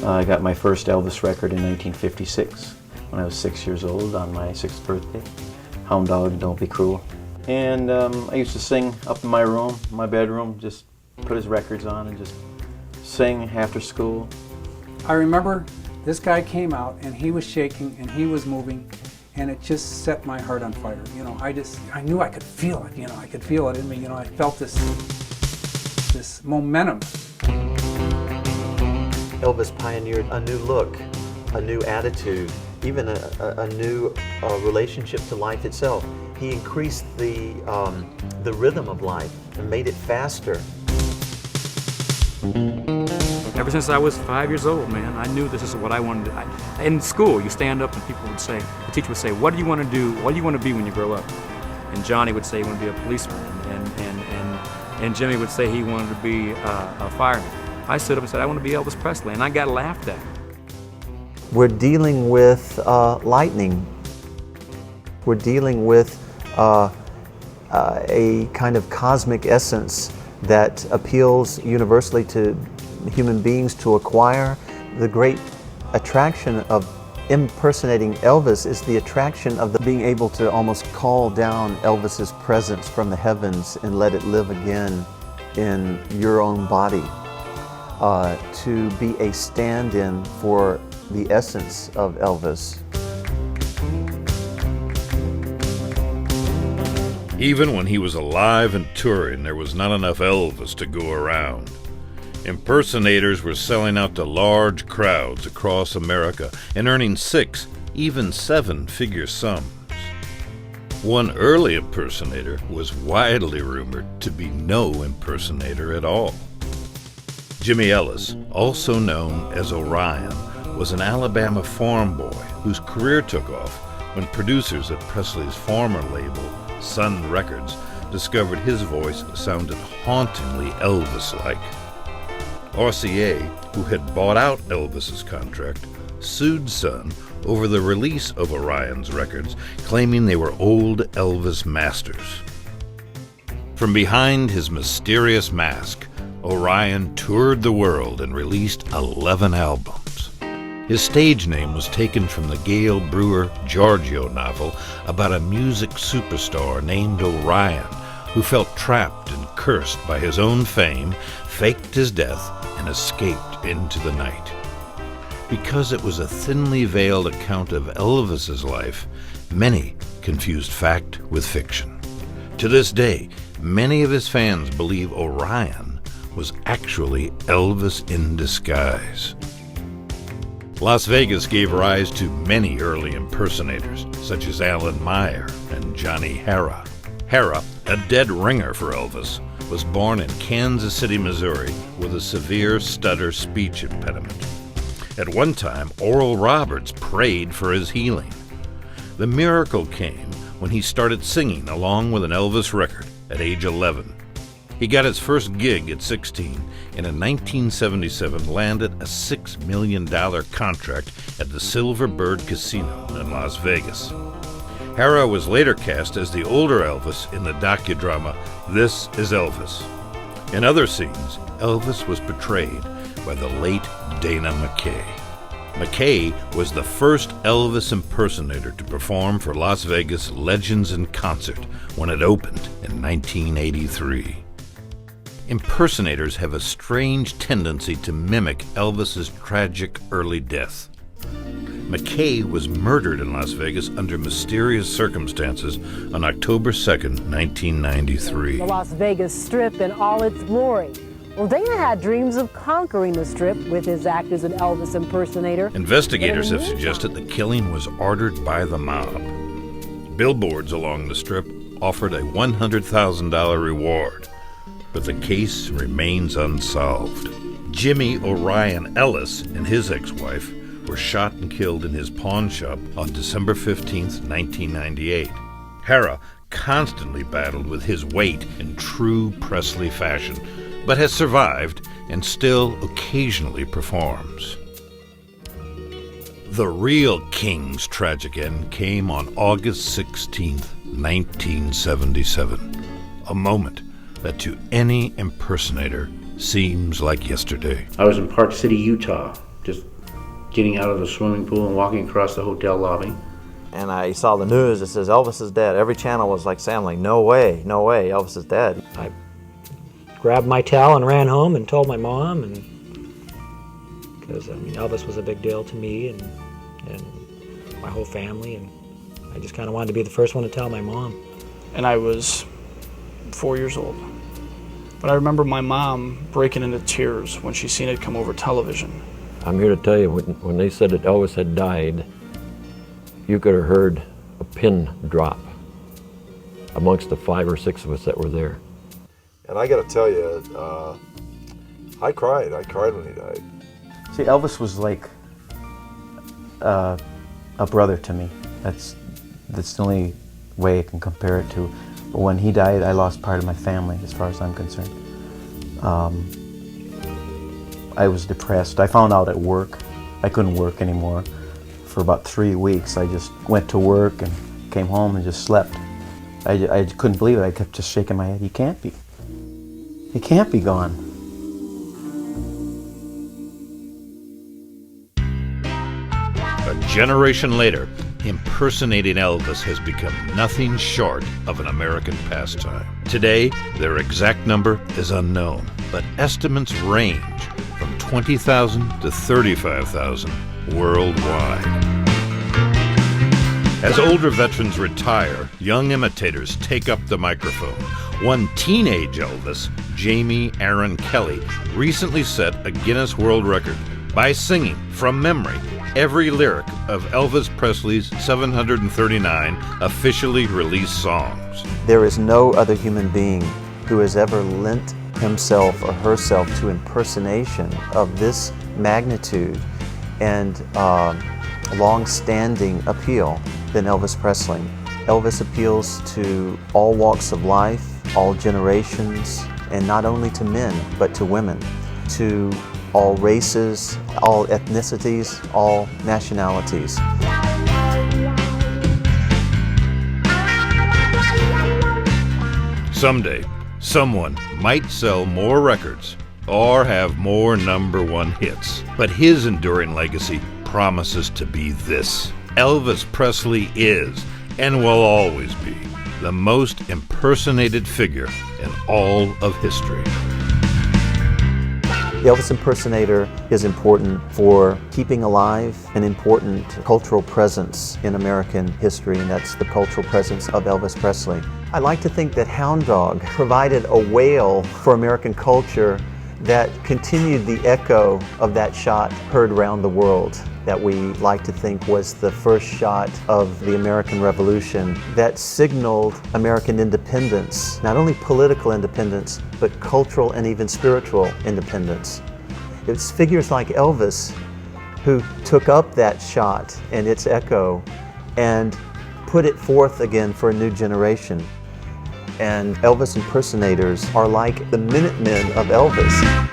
I got my first Elvis record in 1956 when I was 6 years old on my 6th birthday. Hound Dog, Don't Be Cruel. And I used to sing up in my room, my bedroom, just put his records on and just sing after school. I remember this guy came out and he was shaking and he was moving, and it just set my heart on fire. You know, I knew I could feel it, you know, I could feel it in me, you know, I felt this momentum. Elvis pioneered a new look, a new attitude, even a new relationship to life itself. He increased the rhythm of life and made it faster. Ever since I was 5 years old, man, I knew this is what I wanted to. In school, you stand up and people would say, the teacher would say, what do you want to do? What do you want to be when you grow up? And Johnny would say he wanted to be a policeman, and Jimmy would say he wanted to be a fireman. I stood up and said, I want to be Elvis Presley, and I got laughed at. We're dealing with lightning. We're dealing with a kind of cosmic essence that appeals universally to human beings to acquire. The great attraction of impersonating Elvis is the attraction of being able to almost call down Elvis's presence from the heavens and let it live again in your own body. To be a stand-in for the essence of Elvis. Even when he was alive and touring, there was not enough Elvis to go around. Impersonators were selling out to large crowds across America and earning 6, even 7-figure sums. One early impersonator was widely rumored to be no impersonator at all. Jimmy Ellis, also known as Orion, was an Alabama farm boy whose career took off when producers at Presley's former label, Sun Records, discovered his voice sounded hauntingly Elvis-like. RCA, who had bought out Elvis's contract, sued Sun over the release of Orion's records, claiming they were old Elvis masters. From behind his mysterious mask, Orion toured the world and released 11 albums. His stage name was taken from the Gail Brewer Giorgio novel about a music superstar named Orion, who felt trapped and cursed by his own fame, faked his death, and escaped into the night. Because it was a thinly veiled account of Elvis's life, many confused fact with fiction. To this day, many of his fans believe Orion was actually Elvis in disguise. Las Vegas gave rise to many early impersonators, such as Alan Meyer and Johnny Harra. Harra, a dead ringer for Elvis, was born in Kansas City, Missouri, with a severe stutter speech impediment. At one time, Oral Roberts prayed for his healing. The miracle came when he started singing along with an Elvis record at age 11. He got his first gig at 16 and in 1977 landed a $6 million contract at the Silver Bird Casino in Las Vegas. Harra was later cast as the older Elvis in the docudrama This Is Elvis. In other scenes, Elvis was portrayed by the late Dana McKay. McKay was the first Elvis impersonator to perform for Las Vegas Legends in Concert when it opened in 1983. Impersonators have a strange tendency to mimic Elvis's tragic early death. McKay was murdered in Las Vegas under mysterious circumstances on October 2nd, 1993. The Las Vegas Strip in all its glory. Well, Dana had dreams of conquering the Strip with his act as an Elvis impersonator. Investigators have suggested the killing was ordered by the mob. Billboards along the Strip offered a $100,000 reward, but the case remains unsolved. Jimmy Orion Ellis and his ex-wife were shot and killed in his pawn shop on December 15, 1998. Harra constantly battled with his weight in true Presley fashion, but has survived and still occasionally performs. The real King's tragic end came on August 16, 1977, a moment that to any impersonator seems like yesterday. I was in Park City, Utah, just getting out of the swimming pool and walking across the hotel lobby. And I saw the news that says Elvis is dead. Every channel was like saying, no way, Elvis is dead. I grabbed my towel and ran home and told my mom, and because Elvis was a big deal to me and my whole family, and I just kind of wanted to be the first one to tell my mom. And I was 4 years old. But I remember my mom breaking into tears when she seen it come over television. I'm here to tell you, when they said that Elvis had died, you could have heard a pin drop amongst the 5 or 6 of us that were there. And I got to tell you, I cried when he died. See, Elvis was like a brother to me. That's the only way I can compare it to. But when he died, I lost part of my family, as far as I'm concerned. I was depressed. I found out at work. I couldn't work anymore. For about 3 weeks, I just went to work and came home and just slept. I couldn't believe it. I kept just shaking my head. He can't be. He can't be gone. A generation later, impersonating Elvis has become nothing short of an American pastime. Today, their exact number is unknown, but estimates range from 20,000 to 35,000 worldwide. As older veterans retire, young imitators take up the microphone. One teenage Elvis, Jamie Aaron Kelly, recently set a Guinness World Record by singing from memory every lyric of Elvis Presley's 739 officially released songs. There is no other human being who has ever lent himself or herself to impersonation of this magnitude and long-standing appeal than Elvis Presley. Elvis appeals to all walks of life, all generations, and not only to men, but to women, to all races, all ethnicities, all nationalities. Someday, someone might sell more records or have more #1 hits, but his enduring legacy promises to be this. Elvis Presley is, and will always be, the most impersonated figure in all of history. The Elvis impersonator is important for keeping alive an important cultural presence in American history, and that's the cultural presence of Elvis Presley. I like to think that Hound Dog provided a wail for American culture that continued the echo of that shot heard around the world, that we like to think was the first shot of the American Revolution that signaled American independence, not only political independence, but cultural and even spiritual independence. It's figures like Elvis who took up that shot and its echo and put it forth again for a new generation. And Elvis impersonators are like the Minutemen of Elvis.